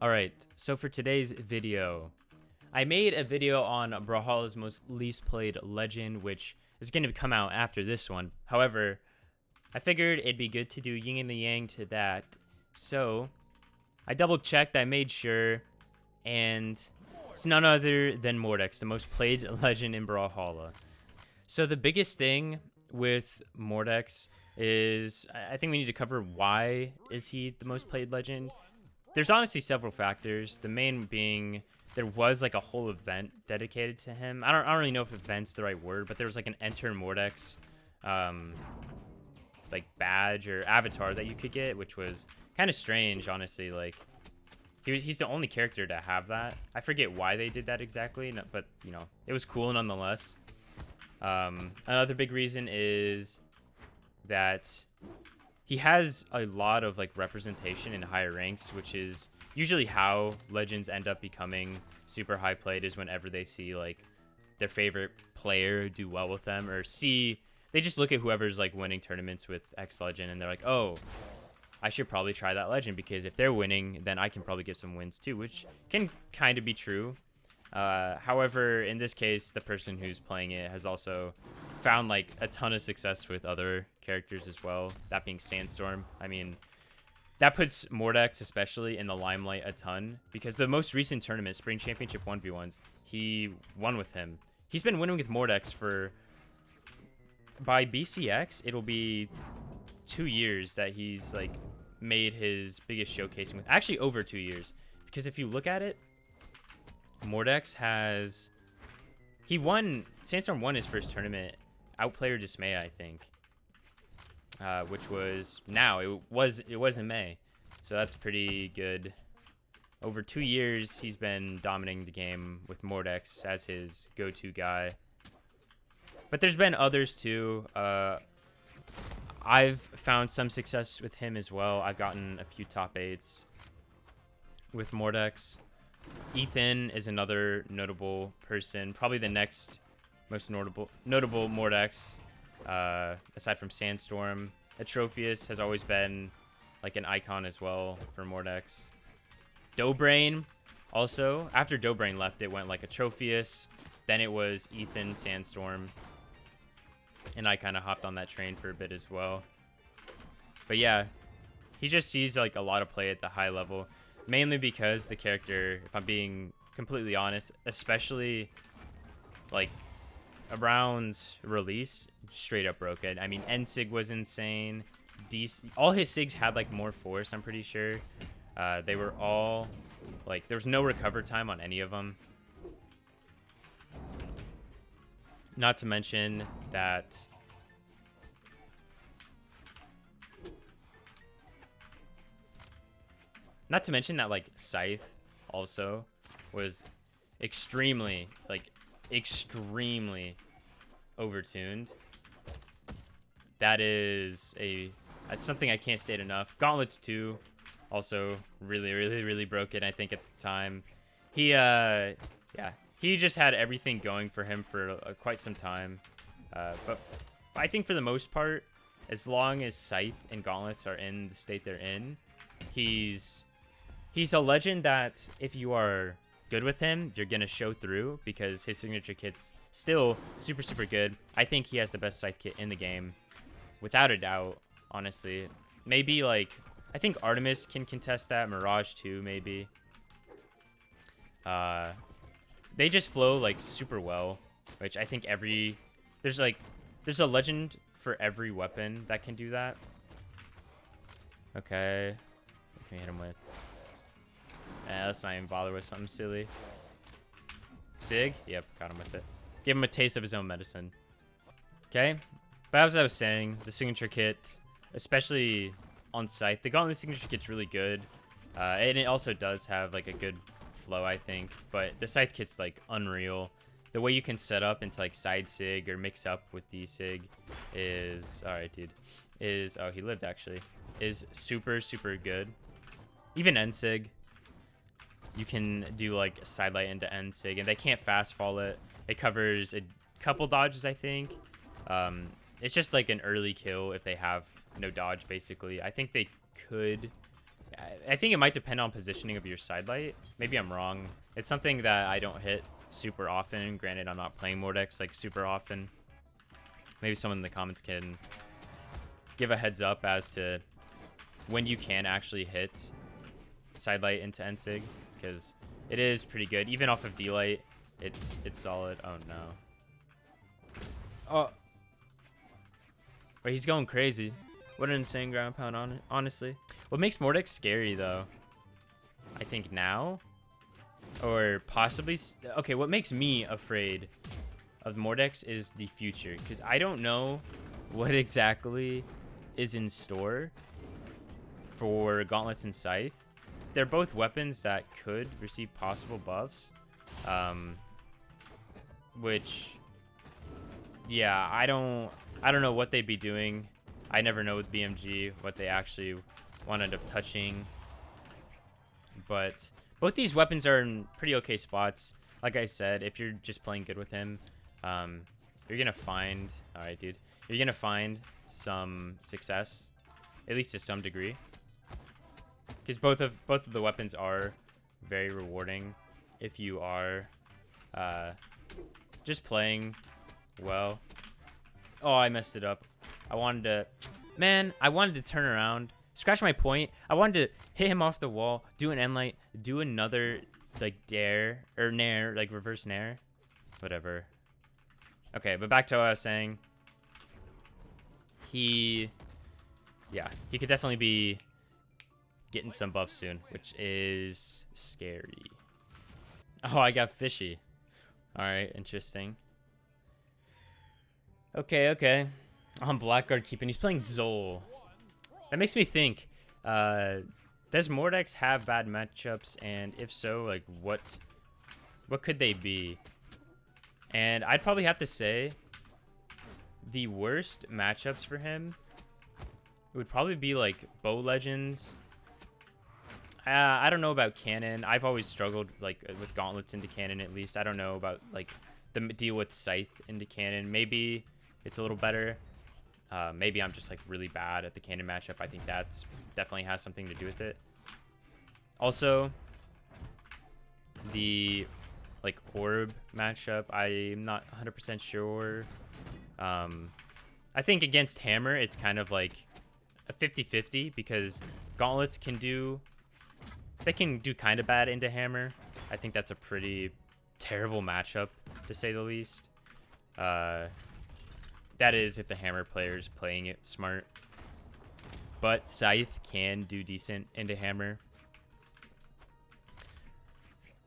Alright, so for today's video, I made a video on Brawlhalla's most least played legend, which is going to come out after this one. However, I figured it'd be good to do yin and the yang to that. So, I double checked, I made sure, and it's none other than Mordex, the most played legend in Brawlhalla. So the biggest thing with Mordex is, I think we need to cover why is he the most played legend. There's honestly several factors. The main being there was like a whole event dedicated to him. I don't really know if event's the right word, but there was like an Enter Mordex like badge or avatar that you could get, which was kind of strange, honestly. Like he's the only character to have that. I forget why they did that exactly, but you know, it was cool nonetheless. Another big reason is that he has a lot of like representation in higher ranks, which is usually how legends end up becoming super high played, is whenever they see like their favorite player do well with them, or they just look at whoever's like winning tournaments with X legend and they're like, oh, I should probably try that legend because if they're winning, then I can probably get some wins too, which can kind of be true. However, in this case, the person who's playing it has also found like a ton of success with other characters as well, that being Sandstorm. I mean, that puts Mordex especially in the limelight a ton because the most recent tournament, Spring Championship 1v1s, he won with him. He's been winning with Mordex by BCX, it'll be 2 years that he's like made his biggest showcasing with, actually over 2 years, because if you look at it, Mordex Sandstorm won his first tournament, Outplayer Dismay, I think, which was it was in May, so that's pretty good. Over 2 years, he's been dominating the game with Mordex as his go-to guy. But there's been others too. I've found some success with him as well. I've gotten a few top 8s with Mordex. Ethan is another notable person, probably the next most notable Mordex, aside from Sandstorm. Atrophius has always been like an icon as well for Mordex. Dobrain also, after Dobrain left, it went like Atrophius, then it was Ethan, Sandstorm, and I kind of hopped on that train for a bit as well. But yeah, he just sees like a lot of play at the high level, mainly because the character, if I'm being completely honest, especially like around release, straight up broke it. I mean, N-Sig was insane. All his Sigs had like more force, I'm pretty sure. They were all like, there was no recover time on any of them. Not to mention that like Scythe also was extremely overtuned. That's something I can't state enough. Gauntlets 2 also really broke it, I think, at the time. He just had everything going for him for quite some time. But I think for the most part, as long as Scythe and Gauntlets are in the state they're in, he's a legend that if you are good with him, you're going to show through because his signature kit's still super good. I think he has the best Scythe kit in the game, without a doubt, honestly. Maybe like, I think Artemis can contest that, Mirage too, maybe. They just flow like super well, which I think there's a legend for every weapon that can do that. Okay, what can we hit him with? Let's not even bother with something silly. Sig? Yep, got him with it. Give him a taste of his own medicine. Okay, but as I was saying, the signature kit, especially on Scythe, the Gauntlet signature kit's really good. And it also does have like a good flow, I think, but the Scythe kit's like unreal. The way you can set up into like side sig or mix up with the sig is, alright dude, oh, he lived actually, is super good. Even end sig, you can do like sidelight into end sig, and they can't fast fall it. It covers a couple dodges, I think. It's just like an early kill if they have no dodge, basically. I think they could I think it might depend on positioning of your sidelight. Maybe I'm wrong. It's something that I don't hit super often. Granted, I'm not playing Mordex like super often. Maybe someone in the comments can give a heads up as to when you can actually hit sidelight into Ensig, because it is pretty good. Even off of D-light, it's solid. Oh no. Oh. But he's going crazy. What an insane ground pound on it, honestly. What makes Mordex scary though, I think now, or possibly, okay, what makes me afraid of Mordex is the future, because I don't know what exactly is in store for Gauntlets and Scythe. They're both weapons that could receive possible buffs, which, yeah, I don't know what they'd be doing. I never know with BMG what they actually want to end up touching, but both these weapons are in pretty okay spots. Like I said, if you're just playing good with him, you're gonna find, all right, dude, you're gonna find some success, at least to some degree, because both of the weapons are very rewarding if you are just playing well. Oh, I messed it up. I wanted to turn around, scratch my point. I wanted to hit him off the wall, do an end light, do another like dare or nair, like reverse nair, whatever. Okay, but back to what I was saying. He could definitely be getting some buffs soon, which is scary. Oh, I got fishy. All right, interesting. Okay. On Blackguard keeping, he's playing Zol. That makes me think, does Mordex have bad matchups, and if so, like what could they be? And I'd probably have to say the worst matchups for him would probably be like Bow Legends. I don't know about Cannon. I've always struggled like with Gauntlets into Cannon, at least. I don't know about like the deal with Scythe into Cannon. Maybe it's a little better. Maybe I'm just like really bad at the Cannon matchup. I think that's definitely has something to do with it. Also, the like Orb matchup, I'm not 100% sure. I think against Hammer, it's kind of like a 50-50, because Gauntlets can do kind of bad into Hammer. I think that's a pretty terrible matchup, to say the least. That is if the Hammer player's playing it smart. But Scythe can do decent into Hammer.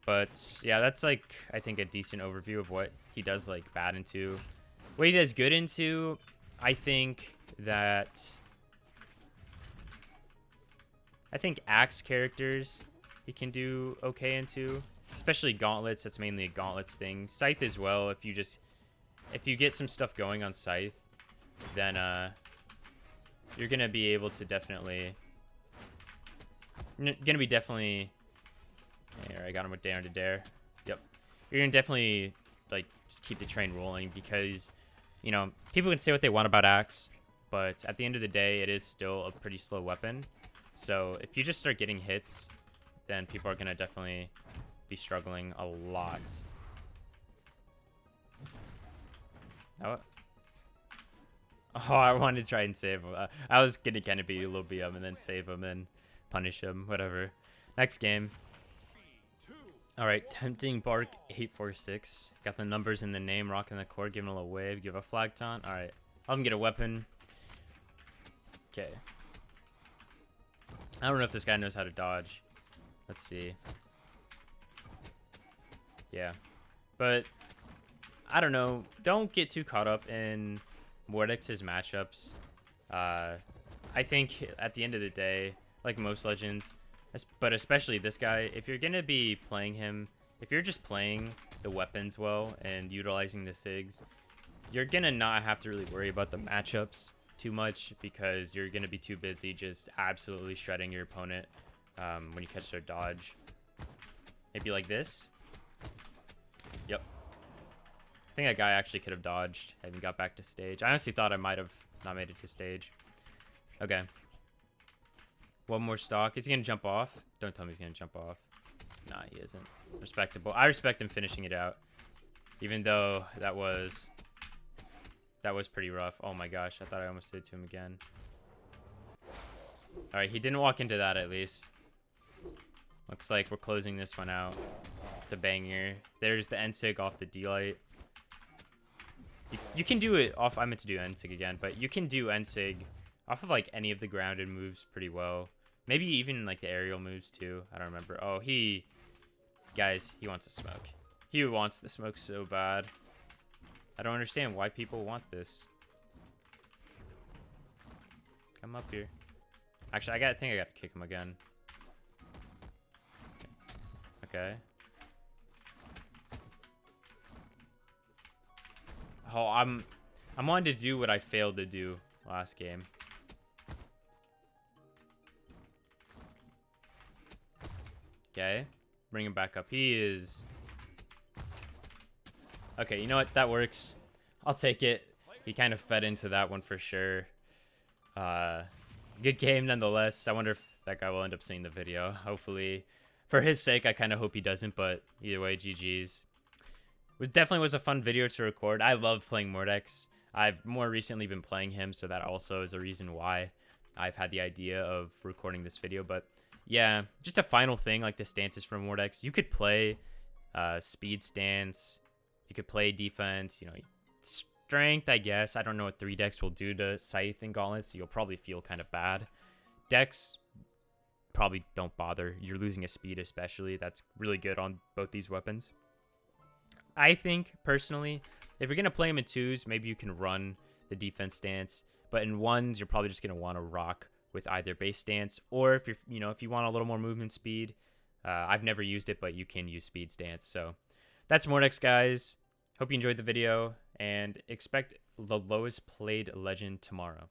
But yeah, that's like, I think, a decent overview of what he does like bad into. What he does good into, I think Axe characters he can do okay into, especially Gauntlets. That's mainly a Gauntlets thing. Scythe as well. If you get some stuff going on Scythe, then you're gonna be able to definitely. Here, I got him with Dare to Dare. Yep, you're gonna definitely like just keep the train rolling, because you know people can say what they want about Axe, but at the end of the day, it is still a pretty slow weapon. So if you just start getting hits, then people are gonna definitely be struggling a lot. Oh, I wanted to try and save him. I was gonna kind of be a little BM and then save him and punish him, whatever. Next game. All right, Tempting Bark 846. Got the numbers in the name, rocking the core, giving a little wave, give a flag taunt. All right, I'll get a weapon. Okay. I don't know if this guy knows how to dodge. Let's see. Yeah, but I don't know. Don't get too caught up in Mordex's matchups. I think at the end of the day, like most Legends, but especially this guy, if you're going to be playing him, if you're just playing the weapons well and utilizing the SIGs, you're going to not have to really worry about the matchups too much, because you're going to be too busy just absolutely shredding your opponent when you catch their dodge. Maybe like this. Yep. I think that guy actually could have dodged and got back to stage. I honestly thought I might have not made it to stage. Okay. One more stock. Is he gonna jump off? Don't tell me he's gonna jump off. Nah, he isn't. Respectable. I respect him finishing it out. Even though that was pretty rough. Oh my gosh, I thought I almost did it to him again. Alright, he didn't walk into that at least. Looks like we're closing this one out. The banger. There's the N-Sig off the D-Light. You can do it off... I meant to do N-Sig again, but you can do N-Sig off of like any of the grounded moves pretty well. Maybe even like the aerial moves too. I don't remember. Oh, guys, he wants to smoke. He wants the smoke so bad. I don't understand why people want this. Come up here. Actually, I think I gotta kick him again. Okay. Oh, I'm wanting to do what I failed to do last game. Okay. Bring him back up. He is... Okay, you know what? That works. I'll take it. He kind of fed into that one for sure. Good game nonetheless. I wonder if that guy will end up seeing the video. Hopefully. For his sake, I kind of hope he doesn't, but either way, GG's. It definitely was a fun video to record. I love playing Mordex. I've more recently been playing him, so that also is a reason why I've had the idea of recording this video. But yeah, just a final thing, like the stances from Mordex. You could play speed stance. You could play defense, you know, strength, I guess. I don't know what 3 decks will do to Scythe and Gauntlets. So you'll probably feel kind of bad. Decks probably don't bother. You're losing a speed especially. That's really good on both these weapons. I think, personally, if you're going to play them in 2s, maybe you can run the defense stance. But in 1s, you're probably just going to want to rock with either base stance. Or if if you want a little more movement speed, I've never used it, but you can use speed stance. So that's Mordex, guys. Hope you enjoyed the video, and expect the lowest played legend tomorrow.